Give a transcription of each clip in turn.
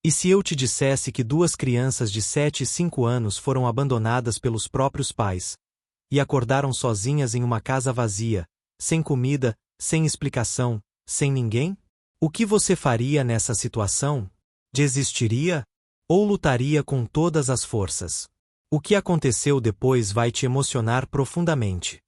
E se eu te dissesse que 2 crianças de 7 e 5 anos foram abandonadas pelos próprios pais e acordaram sozinhas em uma casa vazia, sem comida, sem explicação, sem ninguém? O que você faria nessa situação? Desistiria? Ou lutaria com todas as forças? O que aconteceu depois vai te emocionar profundamente.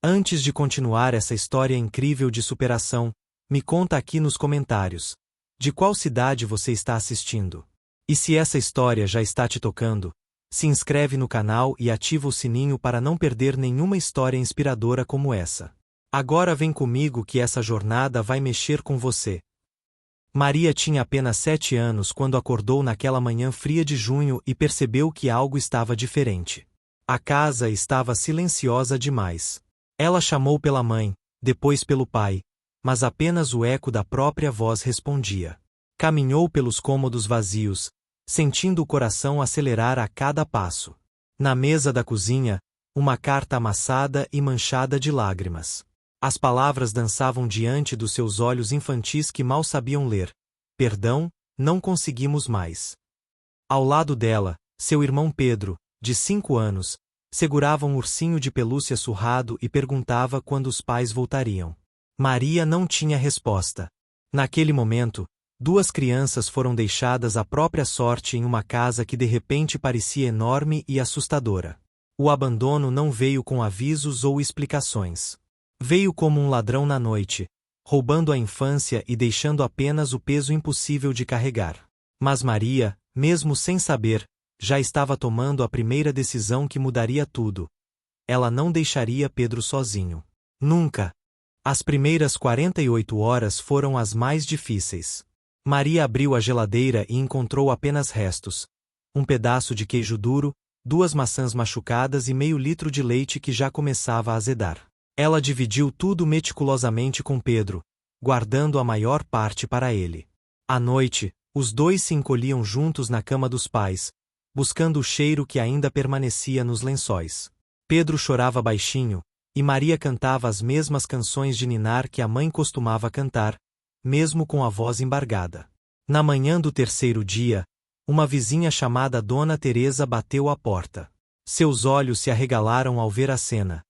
Antes de continuar essa história incrível de superação, me conta aqui nos comentários. De qual cidade você está assistindo? E se essa história já está te tocando, se inscreve no canal e ativa o sininho para não perder nenhuma história inspiradora como essa. Agora vem comigo que essa jornada vai mexer com você. Maria tinha apenas 7 anos quando acordou naquela manhã fria de junho e percebeu que algo estava diferente. A casa estava silenciosa demais. Ela chamou pela mãe, depois pelo pai, mas apenas o eco da própria voz respondia. Caminhou pelos cômodos vazios, sentindo o coração acelerar a cada passo. Na mesa da cozinha, uma carta amassada e manchada de lágrimas. As palavras dançavam diante dos seus olhos infantis que mal sabiam ler. Perdão, não conseguimos mais. Ao lado dela, seu irmão Pedro, de 5 anos, segurava um ursinho de pelúcia surrado e perguntava quando os pais voltariam. Maria não tinha resposta. Naquele momento, 2 crianças foram deixadas à própria sorte em uma casa que de repente parecia enorme e assustadora. O abandono não veio com avisos ou explicações. Veio como um ladrão na noite, roubando a infância e deixando apenas o peso impossível de carregar. Mas Maria, mesmo sem saber, já estava tomando a primeira decisão que mudaria tudo. Ela não deixaria Pedro sozinho. Nunca. As primeiras 48 horas foram as mais difíceis. Maria abriu a geladeira e encontrou apenas restos. Um pedaço de queijo duro, 2 maçãs machucadas e meio litro de leite que já começava a azedar. Ela dividiu tudo meticulosamente com Pedro, guardando a maior parte para ele. À noite, os dois se encolhiam juntos na cama dos pais, buscando o cheiro que ainda permanecia nos lençóis. Pedro chorava baixinho, e Maria cantava as mesmas canções de ninar que a mãe costumava cantar, mesmo com a voz embargada. Na manhã do terceiro dia, uma vizinha chamada Dona Teresa bateu à porta. Seus olhos se arregalaram ao ver a cena.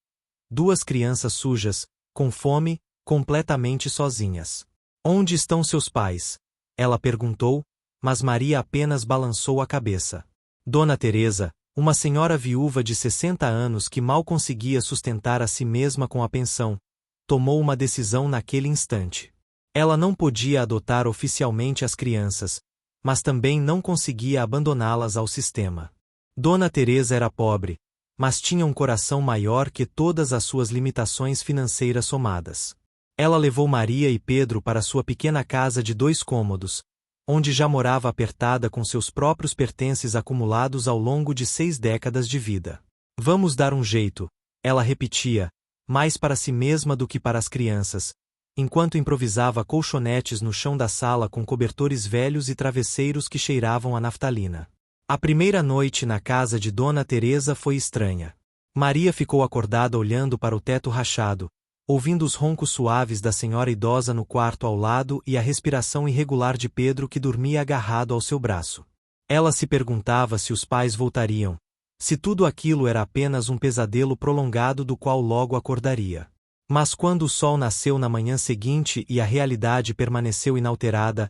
2 crianças sujas, com fome, completamente sozinhas. Onde estão seus pais? Ela perguntou, mas Maria apenas balançou a cabeça. Dona Teresa, uma senhora viúva de 60 anos que mal conseguia sustentar a si mesma com a pensão, tomou uma decisão naquele instante. Ela não podia adotar oficialmente as crianças, mas também não conseguia abandoná-las ao sistema. Dona Teresa era pobre, mas tinha um coração maior que todas as suas limitações financeiras somadas. Ela levou Maria e Pedro para sua pequena casa de 2 cômodos, onde já morava apertada com seus próprios pertences acumulados ao longo de 6 décadas de vida. Vamos dar um jeito, ela repetia, mais para si mesma do que para as crianças, enquanto improvisava colchonetes no chão da sala com cobertores velhos e travesseiros que cheiravam a naftalina. A primeira noite na casa de Dona Teresa foi estranha. Maria ficou acordada olhando para o teto rachado, ouvindo os roncos suaves da senhora idosa no quarto ao lado e a respiração irregular de Pedro que dormia agarrado ao seu braço. Ela se perguntava se os pais voltariam, se tudo aquilo era apenas um pesadelo prolongado do qual logo acordaria. Mas quando o sol nasceu na manhã seguinte e a realidade permaneceu inalterada,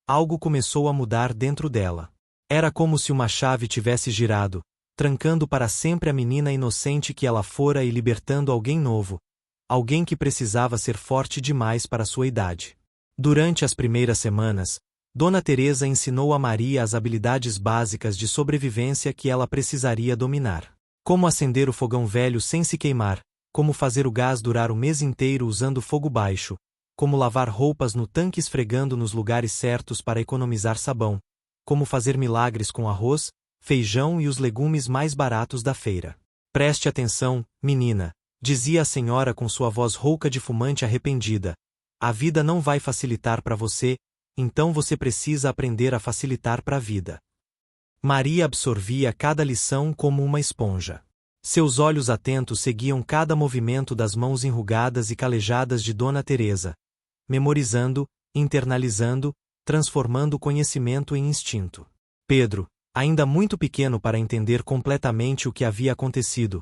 algo começou a mudar dentro dela. Era como se uma chave tivesse girado, trancando para sempre a menina inocente que ela fora e libertando alguém novo, alguém que precisava ser forte demais para sua idade. Durante as primeiras semanas, Dona Teresa ensinou a Maria as habilidades básicas de sobrevivência que ela precisaria dominar. Como acender o fogão velho sem se queimar, como fazer o gás durar o mês inteiro usando fogo baixo, como lavar roupas no tanque esfregando nos lugares certos para economizar sabão, como fazer milagres com arroz, feijão e os legumes mais baratos da feira. Preste atenção, menina, dizia a senhora com sua voz rouca de fumante arrependida. A vida não vai facilitar para você, então você precisa aprender a facilitar para a vida. Maria absorvia cada lição como uma esponja. Seus olhos atentos seguiam cada movimento das mãos enrugadas e calejadas de Dona Teresa, memorizando, internalizando, transformando o conhecimento em instinto. Pedro, ainda muito pequeno para entender completamente o que havia acontecido,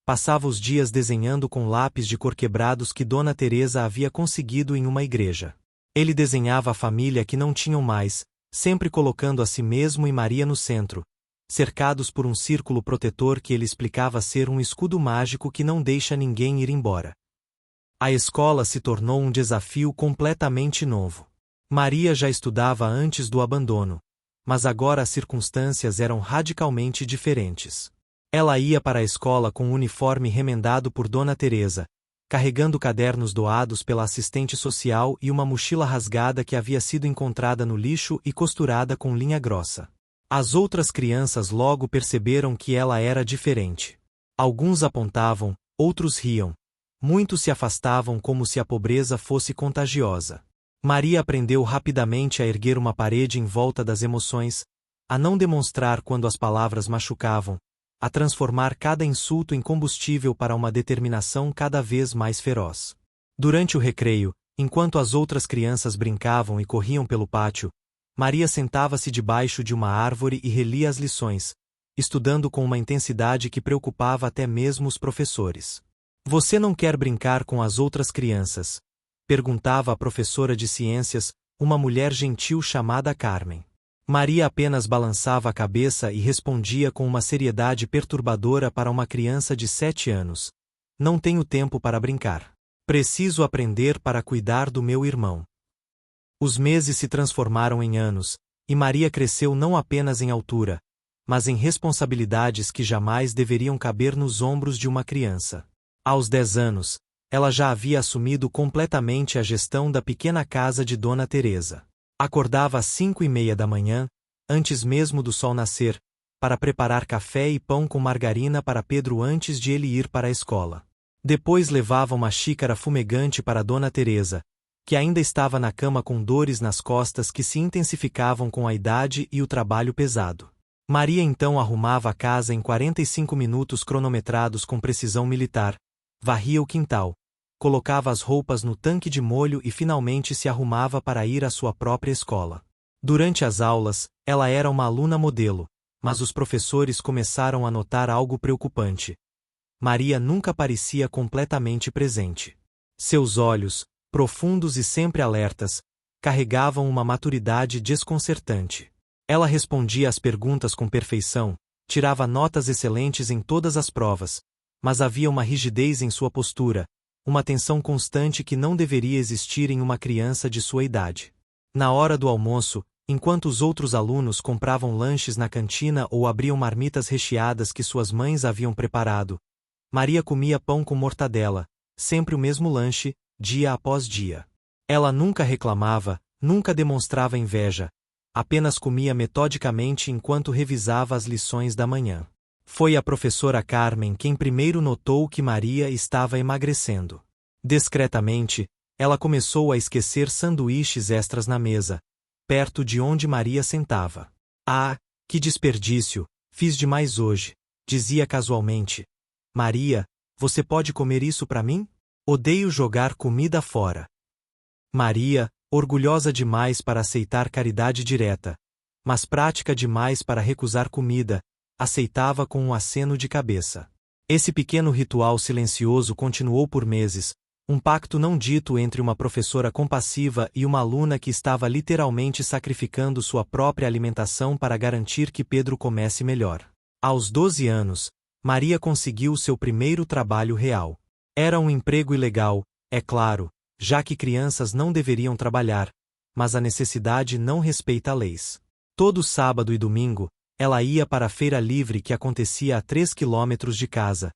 passava os dias desenhando com lápis de cor quebrados que Dona Teresa havia conseguido em uma igreja. Ele desenhava a família que não tinham mais, sempre colocando a si mesmo e Maria no centro, cercados por um círculo protetor que ele explicava ser um escudo mágico que não deixa ninguém ir embora. A escola se tornou um desafio completamente novo. Maria já estudava antes do abandono, mas agora as circunstâncias eram radicalmente diferentes. Ela ia para a escola com um uniforme remendado por Dona Teresa, carregando cadernos doados pela assistente social e uma mochila rasgada que havia sido encontrada no lixo e costurada com linha grossa. As outras crianças logo perceberam que ela era diferente. Alguns apontavam, outros riam. Muitos se afastavam como se a pobreza fosse contagiosa. Maria aprendeu rapidamente a erguer uma parede em volta das emoções, a não demonstrar quando as palavras machucavam, a transformar cada insulto em combustível para uma determinação cada vez mais feroz. Durante o recreio, enquanto as outras crianças brincavam e corriam pelo pátio, Maria sentava-se debaixo de uma árvore e relia as lições, estudando com uma intensidade que preocupava até mesmo os professores. Você não quer brincar com as outras crianças? Perguntava a professora de ciências, uma mulher gentil chamada Carmen. Maria apenas balançava a cabeça e respondia com uma seriedade perturbadora para uma criança de 7 anos. Não tenho tempo para brincar. Preciso aprender para cuidar do meu irmão. Os meses se transformaram em anos, e Maria cresceu não apenas em altura, mas em responsabilidades que jamais deveriam caber nos ombros de uma criança. Aos 10 anos, ela já havia assumido completamente a gestão da pequena casa de Dona Teresa. Acordava às 5:30 da manhã, antes mesmo do sol nascer, para preparar café e pão com margarina para Pedro antes de ele ir para a escola. Depois levava uma xícara fumegante para Dona Teresa, que ainda estava na cama com dores nas costas que se intensificavam com a idade e o trabalho pesado. Maria então arrumava a casa em 45 minutos cronometrados com precisão militar, varria o quintal, colocava as roupas no tanque de molho e finalmente se arrumava para ir à sua própria escola. Durante as aulas, ela era uma aluna modelo, mas os professores começaram a notar algo preocupante. Maria nunca parecia completamente presente. Seus olhos, profundos e sempre alertas, carregavam uma maturidade desconcertante. Ela respondia às perguntas com perfeição, tirava notas excelentes em todas as provas, mas havia uma rigidez em sua postura, uma tensão constante que não deveria existir em uma criança de sua idade. Na hora do almoço, enquanto os outros alunos compravam lanches na cantina ou abriam marmitas recheadas que suas mães haviam preparado, Maria comia pão com mortadela, sempre o mesmo lanche, dia após dia. Ela nunca reclamava, nunca demonstrava inveja, apenas comia metodicamente enquanto revisava as lições da manhã. Foi a professora Carmen quem primeiro notou que Maria estava emagrecendo. Discretamente, ela começou a esquecer sanduíches extras na mesa, perto de onde Maria sentava. Ah, que desperdício, fiz demais hoje, dizia casualmente. Maria, você pode comer isso para mim? Odeio jogar comida fora. Maria, orgulhosa demais para aceitar caridade direta, mas prática demais para recusar comida, aceitava com um aceno de cabeça. Esse pequeno ritual silencioso continuou por meses, um pacto não dito entre uma professora compassiva e uma aluna que estava literalmente sacrificando sua própria alimentação para garantir que Pedro comesse melhor. Aos 12 anos, Maria conseguiu seu primeiro trabalho real. Era um emprego ilegal, é claro, já que crianças não deveriam trabalhar, mas a necessidade não respeita leis. Todo sábado e domingo, ela ia para a feira livre que acontecia a 3 quilômetros de casa,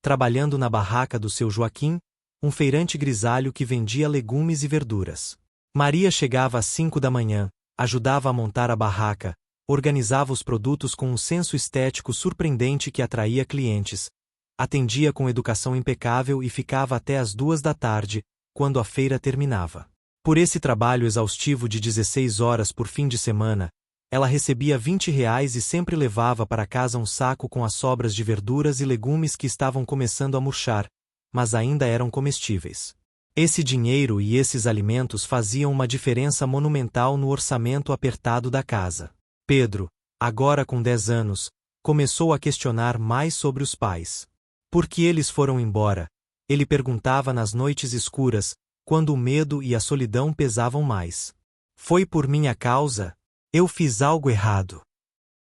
trabalhando na barraca do seu Joaquim, um feirante grisalho que vendia legumes e verduras. Maria chegava às 5 da manhã, ajudava a montar a barraca, organizava os produtos com um senso estético surpreendente que atraía clientes, atendia com educação impecável e ficava até às 2 da tarde, quando a feira terminava. Por esse trabalho exaustivo de 16 horas por fim de semana, ela recebia R$ 20 e sempre levava para casa um saco com as sobras de verduras e legumes que estavam começando a murchar, mas ainda eram comestíveis. Esse dinheiro e esses alimentos faziam uma diferença monumental no orçamento apertado da casa. Pedro, agora com 10 anos, começou a questionar mais sobre os pais. Por que eles foram embora? Ele perguntava nas noites escuras, quando o medo e a solidão pesavam mais. Foi por minha causa? Eu fiz algo errado.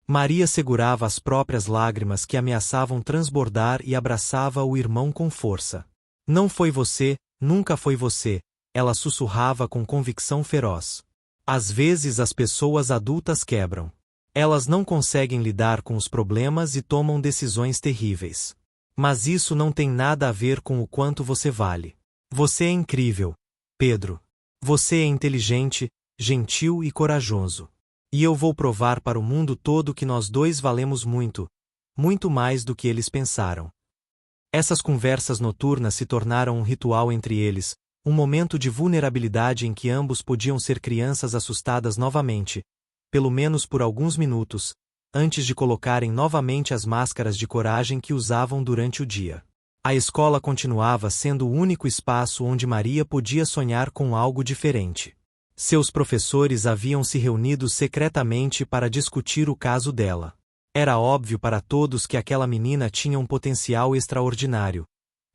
Maria segurava as próprias lágrimas que ameaçavam transbordar e abraçava o irmão com força. Não foi você, nunca foi você, ela sussurrava com convicção feroz. Às vezes as pessoas adultas quebram. Elas não conseguem lidar com os problemas e tomam decisões terríveis. Mas isso não tem nada a ver com o quanto você vale. Você é incrível, Pedro. Você é inteligente, gentil e corajoso. E eu vou provar para o mundo todo que nós dois valemos muito, muito mais do que eles pensaram. Essas conversas noturnas se tornaram um ritual entre eles, um momento de vulnerabilidade em que ambos podiam ser crianças assustadas novamente, pelo menos por alguns minutos, antes de colocarem novamente as máscaras de coragem que usavam durante o dia. A escola continuava sendo o único espaço onde Maria podia sonhar com algo diferente. Seus professores haviam se reunido secretamente para discutir o caso dela. Era óbvio para todos que aquela menina tinha um potencial extraordinário,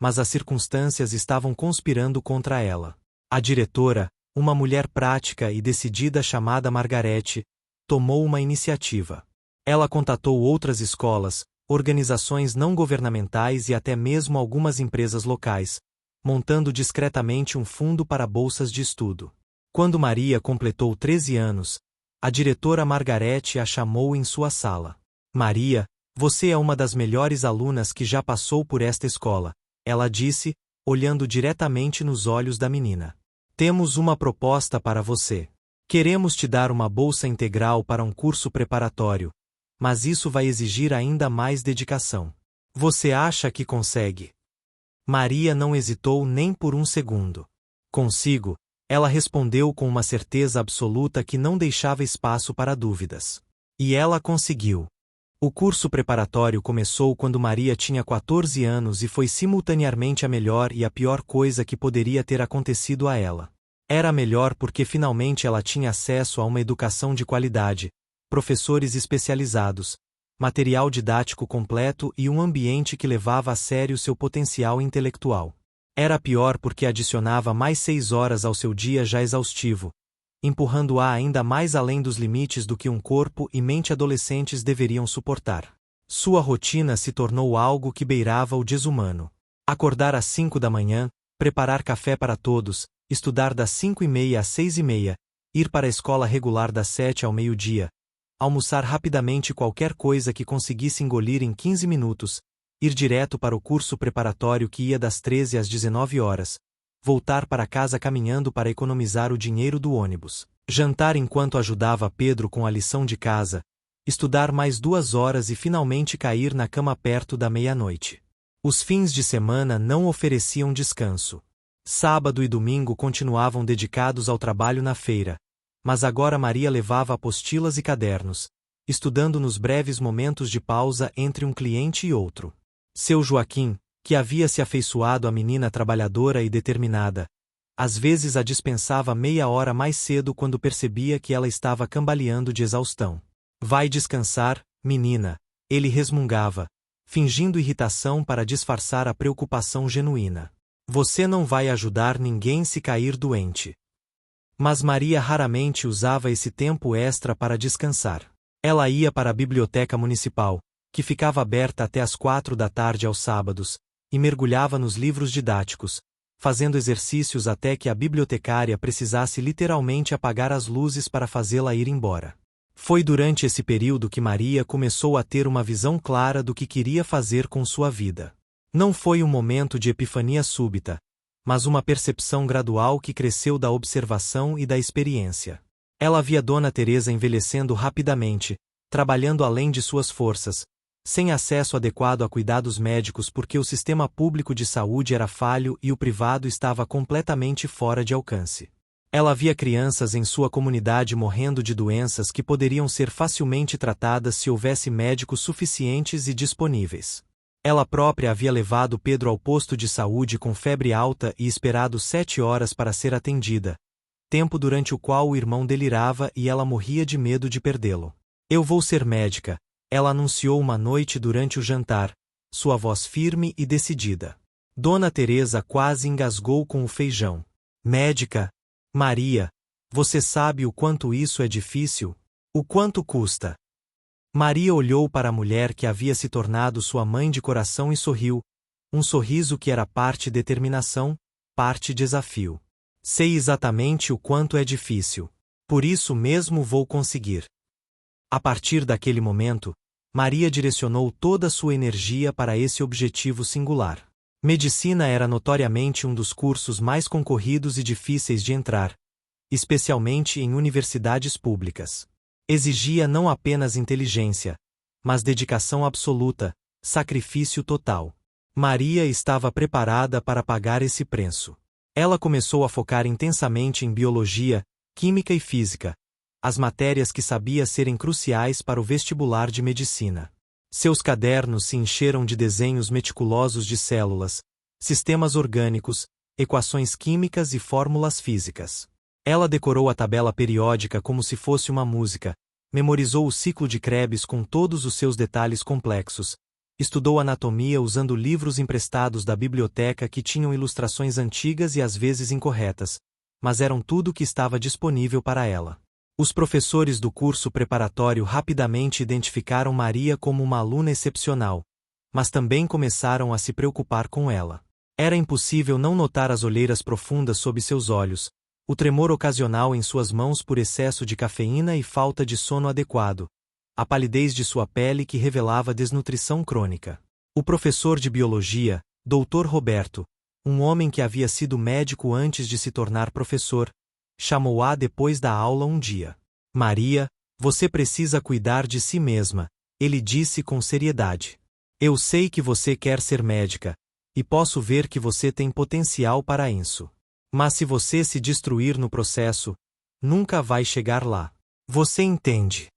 mas as circunstâncias estavam conspirando contra ela. A diretora, uma mulher prática e decidida chamada Margarete, tomou uma iniciativa. Ela contatou outras escolas, organizações não governamentais e até mesmo algumas empresas locais, montando discretamente um fundo para bolsas de estudo. Quando Maria completou 13 anos, a diretora Margarete a chamou em sua sala. Maria, você é uma das melhores alunas que já passou por esta escola, ela disse, olhando diretamente nos olhos da menina. Temos uma proposta para você. Queremos te dar uma bolsa integral para um curso preparatório, mas isso vai exigir ainda mais dedicação. Você acha que consegue? Maria não hesitou nem por um segundo. Consigo. Ela respondeu com uma certeza absoluta que não deixava espaço para dúvidas. E ela conseguiu. O curso preparatório começou quando Maria tinha 14 anos e foi simultaneamente a melhor e a pior coisa que poderia ter acontecido a ela. Era melhor porque finalmente ela tinha acesso a uma educação de qualidade, professores especializados, material didático completo e um ambiente que levava a sério seu potencial intelectual. Era pior porque adicionava mais 6 horas ao seu dia já exaustivo, empurrando-a ainda mais além dos limites do que um corpo e mente adolescentes deveriam suportar. Sua rotina se tornou algo que beirava o desumano. Acordar às 5 da manhã, preparar café para todos, estudar das 5:30 às 6:30, ir para a escola regular das 7 ao meio-dia, almoçar rapidamente qualquer coisa que conseguisse engolir em 15 minutos, ir direto para o curso preparatório que ia das 13 às 19 horas, voltar para casa caminhando para economizar o dinheiro do ônibus, jantar enquanto ajudava Pedro com a lição de casa, estudar mais 2 horas e finalmente cair na cama perto da meia-noite. Os fins de semana não ofereciam descanso. Sábado e domingo continuavam dedicados ao trabalho na feira, mas agora Maria levava apostilas e cadernos, estudando nos breves momentos de pausa entre um cliente e outro. Seu Joaquim, que havia se afeiçoado à menina trabalhadora e determinada, às vezes a dispensava meia hora mais cedo quando percebia que ela estava cambaleando de exaustão. Vai descansar, menina, ele resmungava, fingindo irritação para disfarçar a preocupação genuína. Você não vai ajudar ninguém se cair doente. Mas Maria raramente usava esse tempo extra para descansar. Ela ia para a biblioteca municipal, que ficava aberta até às 4 da tarde aos sábados, e mergulhava nos livros didáticos, fazendo exercícios até que a bibliotecária precisasse literalmente apagar as luzes para fazê-la ir embora. Foi durante esse período que Maria começou a ter uma visão clara do que queria fazer com sua vida. Não foi um momento de epifania súbita, mas uma percepção gradual que cresceu da observação e da experiência. Ela via Dona Teresa envelhecendo rapidamente, trabalhando além de suas forças, sem acesso adequado a cuidados médicos porque o sistema público de saúde era falho e o privado estava completamente fora de alcance. Ela via crianças em sua comunidade morrendo de doenças que poderiam ser facilmente tratadas se houvesse médicos suficientes e disponíveis. Ela própria havia levado Pedro ao posto de saúde com febre alta e esperado 7 horas para ser atendida, tempo durante o qual o irmão delirava e ela morria de medo de perdê-lo. Eu vou ser médica, ela anunciou uma noite durante o jantar, sua voz firme e decidida. Dona Teresa quase engasgou com o feijão. Médica? Maria, você sabe o quanto isso é difícil? O quanto custa? Maria olhou para a mulher que havia se tornado sua mãe de coração e sorriu, um sorriso que era parte determinação, parte desafio. Sei exatamente o quanto é difícil. Por isso mesmo vou conseguir. A partir daquele momento, Maria direcionou toda a sua energia para esse objetivo singular. Medicina era notoriamente um dos cursos mais concorridos e difíceis de entrar, especialmente em universidades públicas. Exigia não apenas inteligência, mas dedicação absoluta, sacrifício total. Maria estava preparada para pagar esse preço. Ela começou a focar intensamente em biologia, química e física, as matérias que sabia serem cruciais para o vestibular de medicina. Seus cadernos se encheram de desenhos meticulosos de células, sistemas orgânicos, equações químicas e fórmulas físicas. Ela decorou a tabela periódica como se fosse uma música, memorizou o ciclo de Krebs com todos os seus detalhes complexos, estudou anatomia usando livros emprestados da biblioteca que tinham ilustrações antigas e às vezes incorretas, mas eram tudo que estava disponível para ela. Os professores do curso preparatório rapidamente identificaram Maria como uma aluna excepcional, mas também começaram a se preocupar com ela. Era impossível não notar as olheiras profundas sob seus olhos, o tremor ocasional em suas mãos por excesso de cafeína e falta de sono adequado, a palidez de sua pele que revelava desnutrição crônica. O professor de biologia, Dr. Roberto, um homem que havia sido médico antes de se tornar professor, chamou-a depois da aula um dia. Maria, você precisa cuidar de si mesma, ele disse com seriedade. Eu sei que você quer ser médica, e posso ver que você tem potencial para isso. Mas se você se destruir no processo, nunca vai chegar lá. Você entende?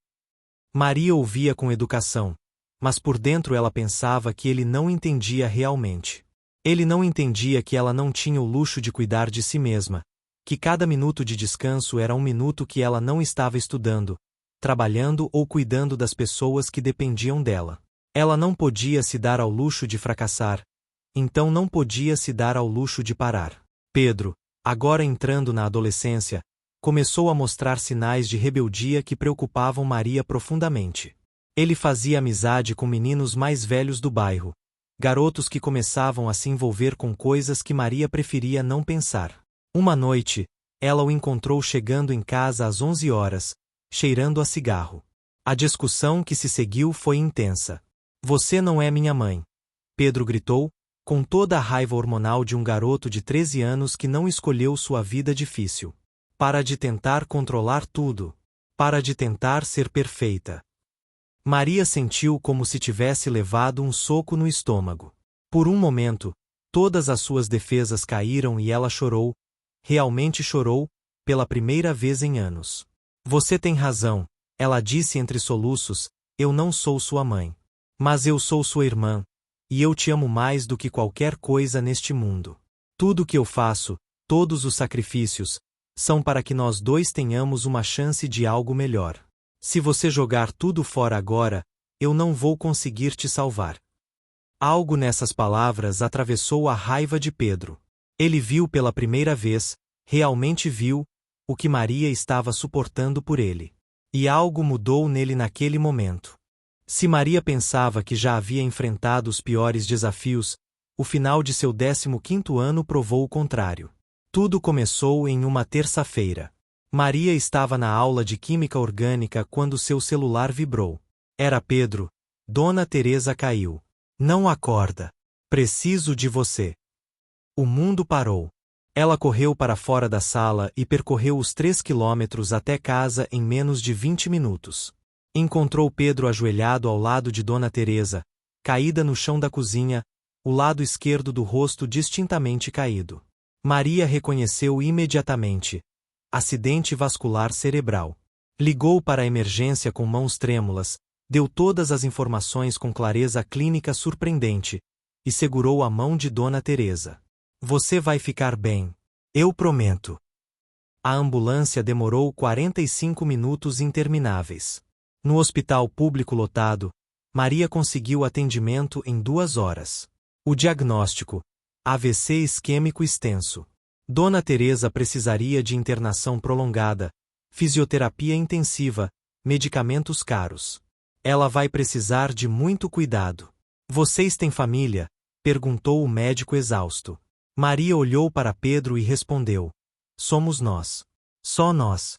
Maria ouvia com educação, mas por dentro ela pensava que ele não entendia realmente. Ele não entendia que ela não tinha o luxo de cuidar de si mesma, que cada minuto de descanso era um minuto que ela não estava estudando, trabalhando ou cuidando das pessoas que dependiam dela. Ela não podia se dar ao luxo de fracassar, então não podia se dar ao luxo de parar. Pedro, agora entrando na adolescência, começou a mostrar sinais de rebeldia que preocupavam Maria profundamente. Ele fazia amizade com meninos mais velhos do bairro, garotos que começavam a se envolver com coisas que Maria preferia não pensar. Uma noite, ela o encontrou chegando em casa às 11 horas, cheirando a cigarro. A discussão que se seguiu foi intensa. Você não é minha mãe, Pedro gritou, com toda a raiva hormonal de um garoto de 13 anos que não escolheu sua vida difícil. Para de tentar controlar tudo. Para de tentar ser perfeita. Maria sentiu como se tivesse levado um soco no estômago. Por um momento, todas as suas defesas caíram e ela chorou, realmente chorou, pela primeira vez em anos. Você tem razão, ela disse entre soluços, eu não sou sua mãe. Mas eu sou sua irmã. E eu te amo mais do que qualquer coisa neste mundo. Tudo o que eu faço, todos os sacrifícios, são para que nós dois tenhamos uma chance de algo melhor. Se você jogar tudo fora agora, eu não vou conseguir te salvar. Algo nessas palavras atravessou a raiva de Pedro. Ele viu pela primeira vez, realmente viu, o que Maria estava suportando por ele. E algo mudou nele naquele momento. Se Maria pensava que já havia enfrentado os piores desafios, o final de seu 15º ano provou o contrário. Tudo começou em uma terça-feira. Maria estava na aula de Química Orgânica quando seu celular vibrou. Era Pedro. Dona Teresa caiu. Não acorda. Preciso de você. O mundo parou. Ela correu para fora da sala e percorreu os 3 quilômetros até casa em menos de 20 minutos. Encontrou Pedro ajoelhado ao lado de Dona Teresa, caída no chão da cozinha, o lado esquerdo do rosto distintamente caído. Maria reconheceu imediatamente. Acidente vascular cerebral. Ligou para a emergência com mãos trêmulas, Deu todas as informações com clareza clínica surpreendente e segurou a mão de Dona Teresa. Você vai ficar bem. Eu prometo. A ambulância demorou 45 minutos intermináveis. No hospital público lotado, Maria conseguiu atendimento em 2 horas. O diagnóstico: AVC isquêmico extenso. Dona Teresa precisaria de internação prolongada, fisioterapia intensiva, medicamentos caros. Ela vai precisar de muito cuidado. Vocês têm família? Perguntou o médico exausto. Maria olhou para Pedro e respondeu: somos nós. Só nós.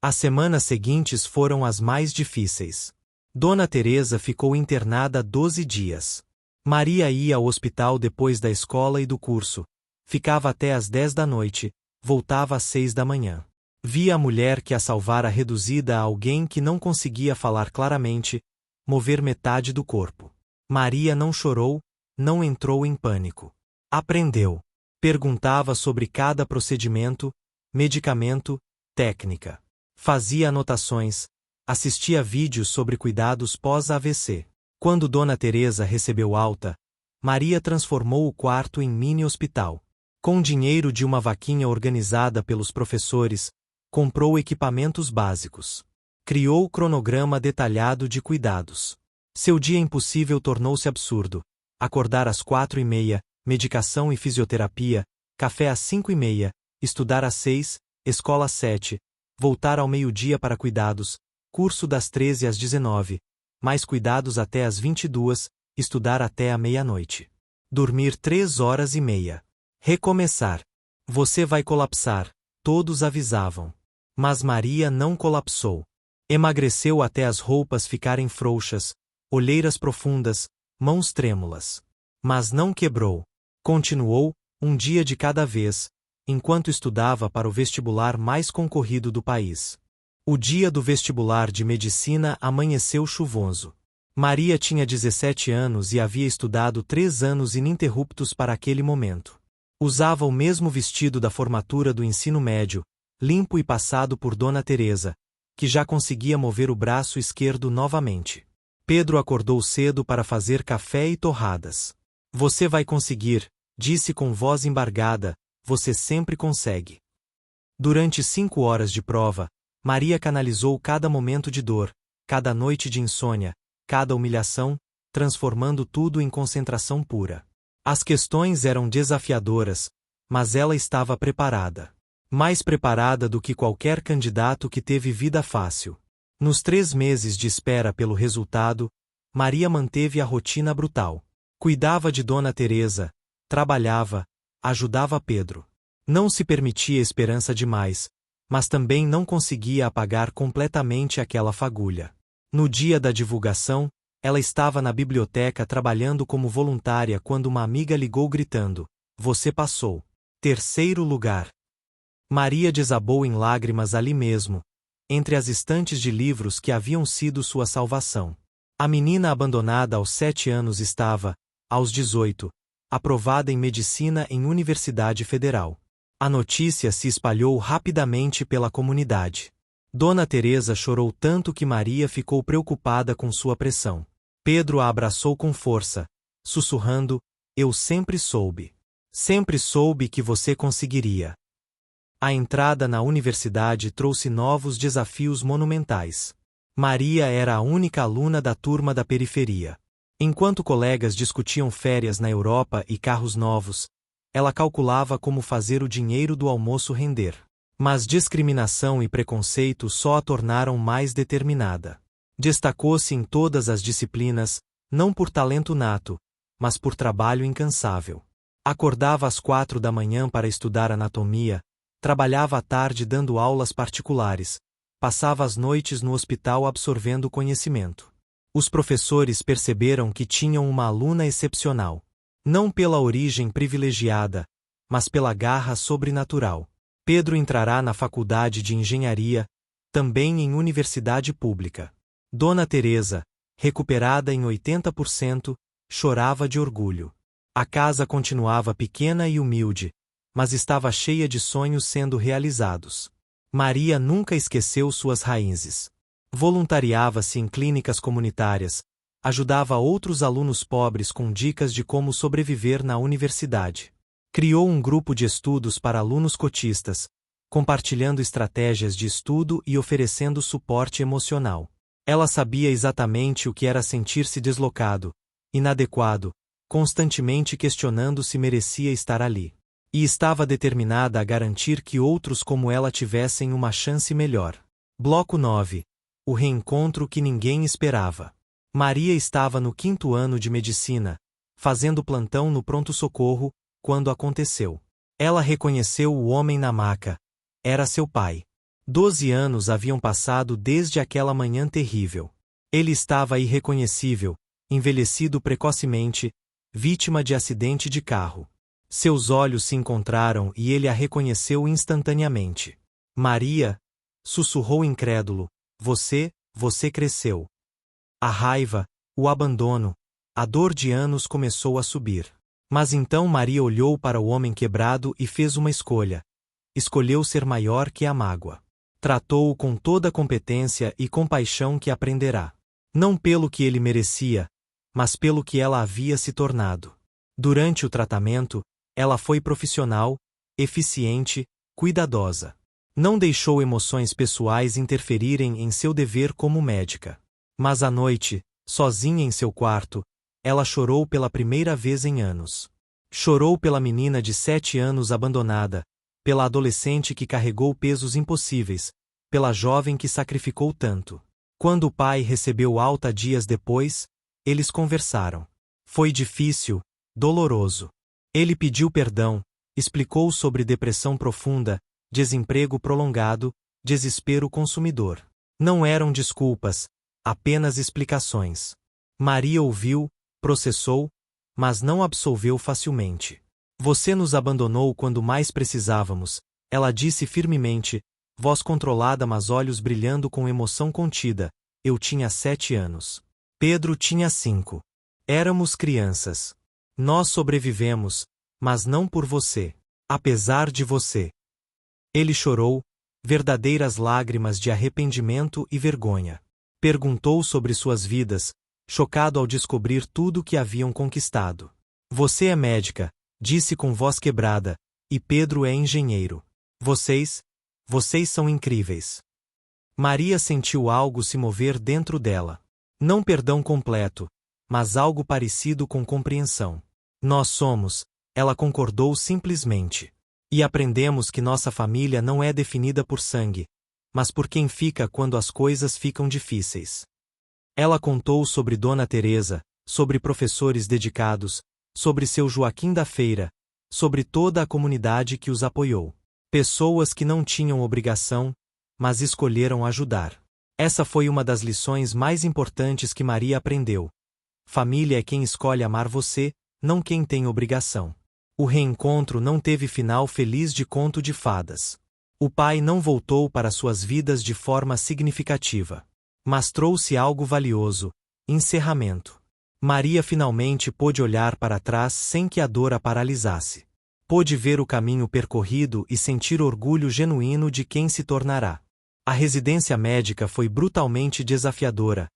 As semanas seguintes foram as mais difíceis. Dona Teresa ficou internada 12 dias. Maria ia ao hospital depois da escola e do curso. Ficava até às 10 da noite, voltava às 6 da manhã. Via a mulher que a salvara reduzida a alguém que não conseguia falar claramente, mover metade do corpo. Maria não chorou, não entrou em pânico. Aprendeu. Perguntava sobre cada procedimento, medicamento, técnica. Fazia anotações, assistia vídeos sobre cuidados pós-AVC. Quando Dona Teresa recebeu alta, Maria transformou o quarto em mini-hospital. Com dinheiro de uma vaquinha organizada pelos professores, comprou equipamentos básicos. Criou cronograma detalhado de cuidados. Seu dia impossível tornou-se absurdo. Acordar às 4h30, medicação e fisioterapia, café às 5h30, estudar às 6, escola às 7, voltar ao meio-dia para cuidados, curso das 13 às 19, mais cuidados até às 22, estudar até à meia-noite. Dormir 3h30. Recomeçar. Você vai colapsar, todos avisavam. Mas Maria não colapsou. Emagreceu até as roupas ficarem frouxas, olheiras profundas, mãos trêmulas. Mas não quebrou. Continuou, um dia de cada vez, enquanto estudava para o vestibular mais concorrido do país. O dia do vestibular de medicina amanheceu chuvoso. Maria tinha 17 anos e havia estudado 3 anos ininterruptos para aquele momento. Usava o mesmo vestido da formatura do ensino médio, limpo e passado por Dona Teresa, que já conseguia mover o braço esquerdo novamente. Pedro acordou cedo para fazer café e torradas. Você vai conseguir, disse com voz embargada, você sempre consegue. Durante 5 horas de prova, Maria canalizou cada momento de dor, cada noite de insônia, cada humilhação, transformando tudo em concentração pura. As questões eram desafiadoras, mas ela estava preparada. Mais preparada do que qualquer candidato que teve vida fácil. Nos 3 meses de espera pelo resultado, Maria manteve a rotina brutal. Cuidava de Dona Teresa, trabalhava, ajudava Pedro. Não se permitia esperança demais, mas também não conseguia apagar completamente aquela fagulha. No dia da divulgação, ela estava na biblioteca trabalhando como voluntária quando uma amiga ligou gritando: você passou. 3º lugar. Maria desabou em lágrimas ali mesmo, entre as estantes de livros que haviam sido sua salvação. A menina abandonada aos 7 anos estava, aos 18, aprovada em medicina em Universidade Federal. A notícia se espalhou rapidamente pela comunidade. Dona Teresa chorou tanto que Maria ficou preocupada com sua pressão. Pedro a abraçou com força, sussurrando: eu sempre soube. Sempre soube que você conseguiria. A entrada na universidade trouxe novos desafios monumentais. Maria era a única aluna da turma da periferia. Enquanto colegas discutiam férias na Europa e carros novos, ela calculava como fazer o dinheiro do almoço render. Mas discriminação e preconceito só a tornaram mais determinada. Destacou-se em todas as disciplinas, não por talento nato, mas por trabalho incansável. Acordava às 4 da manhã para estudar anatomia, trabalhava à tarde dando aulas particulares, passava as noites no hospital absorvendo conhecimento. Os professores perceberam que tinham uma aluna excepcional. Não pela origem privilegiada, mas pela garra sobrenatural. Pedro entrará na faculdade de engenharia, também em universidade pública. Dona Teresa, recuperada em 80%, chorava de orgulho. A casa continuava pequena e humilde, mas estava cheia de sonhos sendo realizados. Maria nunca esqueceu suas raízes. Voluntariava-se em clínicas comunitárias, ajudava outros alunos pobres com dicas de como sobreviver na universidade. Criou um grupo de estudos para alunos cotistas, compartilhando estratégias de estudo e oferecendo suporte emocional. Ela sabia exatamente o que era sentir-se deslocado, inadequado, constantemente questionando se merecia estar ali. E estava determinada a garantir que outros como ela tivessem uma chance melhor. Bloco 9. O reencontro que ninguém esperava. Maria estava no 5º ano de medicina, fazendo plantão no pronto-socorro, quando aconteceu. Ela reconheceu o homem na maca. Era seu pai. 12 anos haviam passado desde aquela manhã terrível. Ele estava irreconhecível, envelhecido precocemente, vítima de acidente de carro. Seus olhos se encontraram e ele a reconheceu instantaneamente. Maria, sussurrou incrédulo, você cresceu. A raiva, o abandono, a dor de anos começou a subir. Mas então Maria olhou para o homem quebrado e fez uma escolha. Escolheu ser maior que a mágoa. Tratou-o com toda a competência e compaixão que aprenderá. Não pelo que ele merecia, mas pelo que ela havia se tornado. Durante o tratamento, ela foi profissional, eficiente, cuidadosa. Não deixou emoções pessoais interferirem em seu dever como médica. Mas à noite, sozinha em seu quarto, ela chorou pela primeira vez em anos. Chorou pela menina de 7 anos abandonada, pela adolescente que carregou pesos impossíveis, pela jovem que sacrificou tanto. Quando o pai recebeu alta dias depois, eles conversaram. Foi difícil, doloroso. Ele pediu perdão, explicou sobre depressão profunda, desemprego prolongado, desespero consumidor. Não eram desculpas, apenas explicações. Maria ouviu, processou, mas não absolveu facilmente. Você nos abandonou quando mais precisávamos, ela disse firmemente, voz controlada mas olhos brilhando com emoção contida. Eu tinha 7 anos. Pedro tinha 5. Éramos crianças. Nós sobrevivemos, mas não por você. Apesar de você. Ele chorou, verdadeiras lágrimas de arrependimento e vergonha. Perguntou sobre suas vidas, chocado ao descobrir tudo que haviam conquistado. Você é médica, disse com voz quebrada, e Pedro é engenheiro. Vocês são incríveis. Maria sentiu algo se mover dentro dela. Não perdão completo, mas algo parecido com compreensão. Nós somos, ela concordou simplesmente. E aprendemos que nossa família não é definida por sangue, mas por quem fica quando as coisas ficam difíceis. Ela contou sobre Dona Teresa, sobre professores dedicados, sobre seu Joaquim da Feira, sobre toda a comunidade que os apoiou. Pessoas que não tinham obrigação, mas escolheram ajudar. Essa foi uma das lições mais importantes que Maria aprendeu. Família é quem escolhe amar você, não quem tem obrigação. O reencontro não teve final feliz de conto de fadas. O pai não voltou para suas vidas de forma significativa. Mas trouxe algo valioso: encerramento. Maria finalmente pôde olhar para trás sem que a dor a paralisasse. Pôde ver o caminho percorrido e sentir orgulho genuíno de quem se tornará. A residência médica foi brutalmente desafiadora,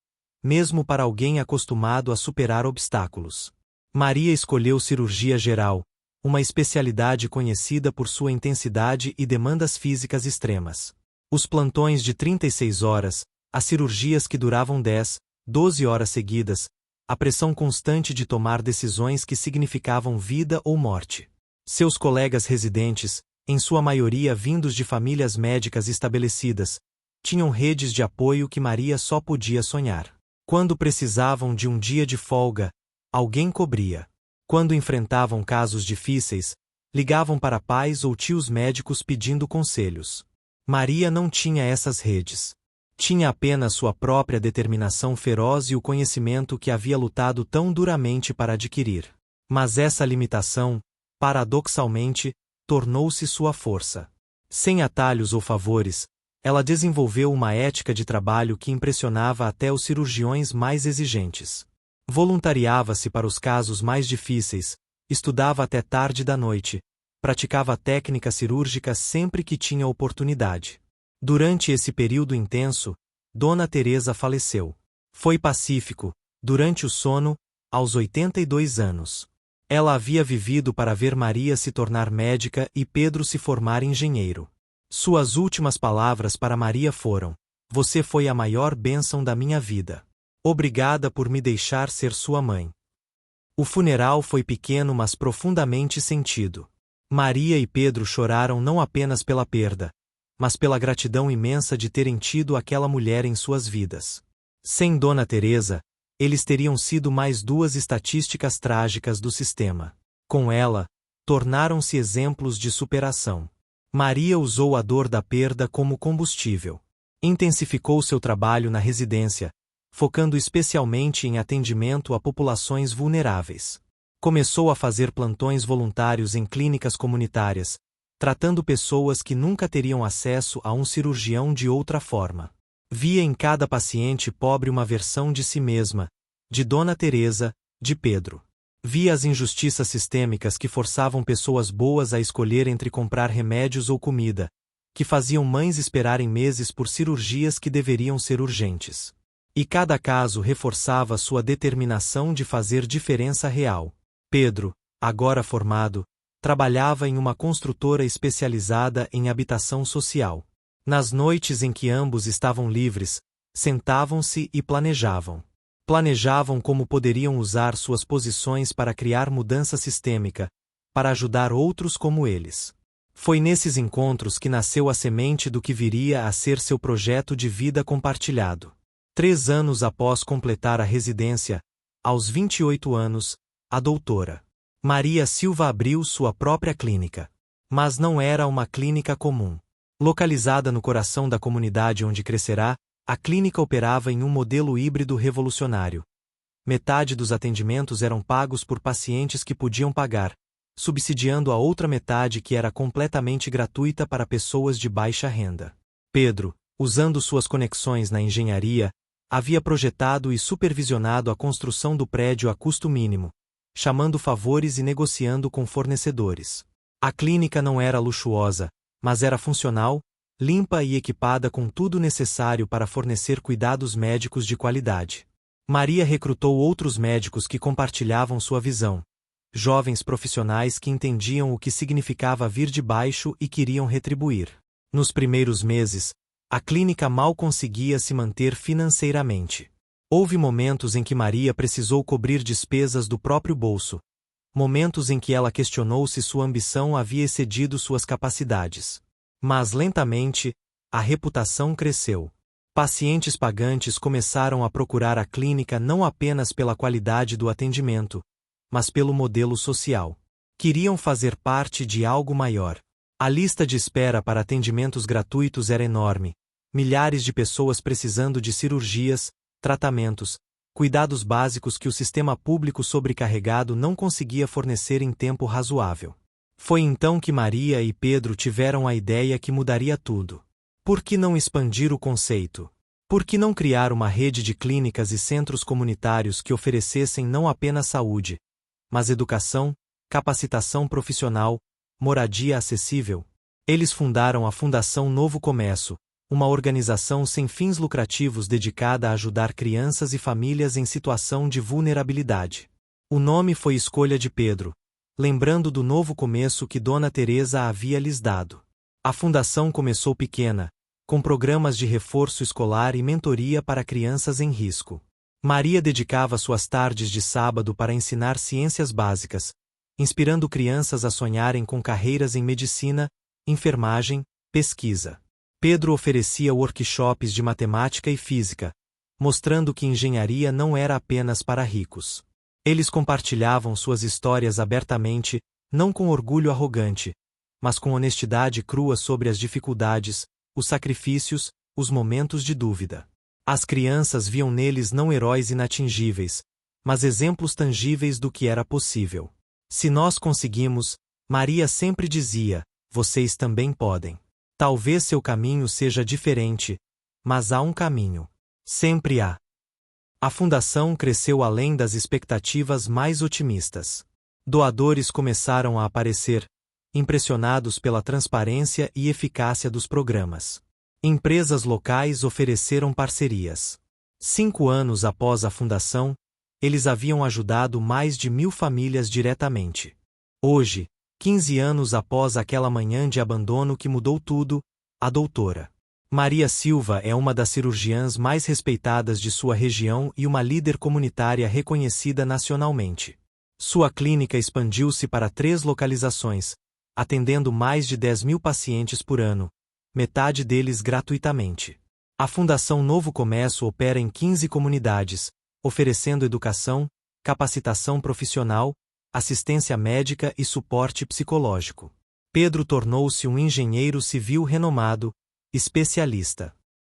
mesmo para alguém acostumado a superar obstáculos. Maria escolheu cirurgia geral, uma especialidade conhecida por sua intensidade e demandas físicas extremas. Os plantões de 36 horas, as cirurgias que duravam 10, 12 horas seguidas, a pressão constante de tomar decisões que significavam vida ou morte. Seus colegas residentes, em sua maioria vindos de famílias médicas estabelecidas, tinham redes de apoio que Maria só podia sonhar. Quando precisavam de um dia de folga, alguém cobria. Quando enfrentavam casos difíceis, ligavam para pais ou tios médicos pedindo conselhos. Maria não tinha essas redes. Tinha apenas sua própria determinação feroz e o conhecimento que havia lutado tão duramente para adquirir. Mas essa limitação, paradoxalmente, tornou-se sua força. Sem atalhos ou favores, ela desenvolveu uma ética de trabalho que impressionava até os cirurgiões mais exigentes. Voluntariava-se para os casos mais difíceis, estudava até tarde da noite, praticava técnica cirúrgica sempre que tinha oportunidade. Durante esse período intenso, Dona Teresa faleceu. Foi pacífico, durante o sono, aos 82 anos. Ela havia vivido para ver Maria se tornar médica e Pedro se formar engenheiro. Suas últimas palavras para Maria foram: "Você foi a maior bênção da minha vida. Obrigada por me deixar ser sua mãe." O funeral foi pequeno, mas profundamente sentido. Maria e Pedro choraram não apenas pela perda, mas pela gratidão imensa de terem tido aquela mulher em suas vidas. Sem Dona Teresa, eles teriam sido mais duas estatísticas trágicas do sistema. Com ela, tornaram-se exemplos de superação. Maria usou a dor da perda como combustível. Intensificou seu trabalho na residência, focando especialmente em atendimento a populações vulneráveis. Começou a fazer plantões voluntários em clínicas comunitárias, tratando pessoas que nunca teriam acesso a um cirurgião de outra forma. Via em cada paciente pobre uma versão de si mesma, de Dona Teresa, de Pedro. Via as injustiças sistêmicas que forçavam pessoas boas a escolher entre comprar remédios ou comida, que faziam mães esperarem meses por cirurgias que deveriam ser urgentes. E cada caso reforçava sua determinação de fazer diferença real. Pedro, agora formado, trabalhava em uma construtora especializada em habitação social. Nas noites em que ambos estavam livres, sentavam-se e planejavam. Planejavam como poderiam usar suas posições para criar mudança sistêmica, para ajudar outros como eles. Foi nesses encontros que nasceu a semente do que viria a ser seu projeto de vida compartilhado. 3 anos após completar a residência, aos 28 anos, a doutora Maria Silva abriu sua própria clínica. Mas não era uma clínica comum. Localizada no coração da comunidade onde crescerá, a clínica operava em um modelo híbrido revolucionário. Metade dos atendimentos eram pagos por pacientes que podiam pagar, subsidiando a outra metade que era completamente gratuita para pessoas de baixa renda. Pedro, usando suas conexões na engenharia, havia projetado e supervisionado a construção do prédio a custo mínimo, chamando favores e negociando com fornecedores. A clínica não era luxuosa, mas era funcional, limpa e equipada com tudo necessário para fornecer cuidados médicos de qualidade. Maria recrutou outros médicos que compartilhavam sua visão, jovens profissionais que entendiam o que significava vir de baixo e queriam retribuir. Nos primeiros meses, a clínica mal conseguia se manter financeiramente. Houve momentos em que Maria precisou cobrir despesas do próprio bolso, momentos em que ela questionou se sua ambição havia excedido suas capacidades. Mas lentamente, a reputação cresceu. Pacientes pagantes começaram a procurar a clínica não apenas pela qualidade do atendimento, mas pelo modelo social. Queriam fazer parte de algo maior. A lista de espera para atendimentos gratuitos era enorme, milhares de pessoas precisando de cirurgias, tratamentos, cuidados básicos que o sistema público sobrecarregado não conseguia fornecer em tempo razoável. Foi então que Maria e Pedro tiveram a ideia que mudaria tudo. Por que não expandir o conceito? Por que não criar uma rede de clínicas e centros comunitários que oferecessem não apenas saúde, mas educação, capacitação profissional, moradia acessível? Eles fundaram a Fundação Novo Começo, uma organização sem fins lucrativos dedicada a ajudar crianças e famílias em situação de vulnerabilidade. O nome foi escolha de Pedro, lembrando do novo começo que Dona Teresa havia lhes dado. A fundação começou pequena, com programas de reforço escolar e mentoria para crianças em risco. Maria dedicava suas tardes de sábado para ensinar ciências básicas, inspirando crianças a sonharem com carreiras em medicina, enfermagem, pesquisa. Pedro oferecia workshops de matemática e física, mostrando que engenharia não era apenas para ricos. Eles compartilhavam suas histórias abertamente, não com orgulho arrogante, mas com honestidade crua sobre as dificuldades, os sacrifícios, os momentos de dúvida. As crianças viam neles não heróis inatingíveis, mas exemplos tangíveis do que era possível. Se nós conseguimos, Maria sempre dizia, vocês também podem. Talvez seu caminho seja diferente, mas há um caminho. Sempre há. A fundação cresceu além das expectativas mais otimistas. Doadores começaram a aparecer, impressionados pela transparência e eficácia dos programas. Empresas locais ofereceram parcerias. 5 anos após a fundação, eles haviam ajudado mais de 1.000 famílias diretamente. Hoje, 15 anos após aquela manhã de abandono que mudou tudo, a doutora Maria Silva é uma das cirurgiãs mais respeitadas de sua região e uma líder comunitária reconhecida nacionalmente. Sua clínica expandiu-se para 3 localizações, atendendo mais de 10.000 pacientes por ano, metade deles gratuitamente. A Fundação Novo Começo opera em 15 comunidades, oferecendo educação, capacitação profissional, assistência médica e suporte psicológico. Pedro tornou-se um engenheiro civil renomado, especialista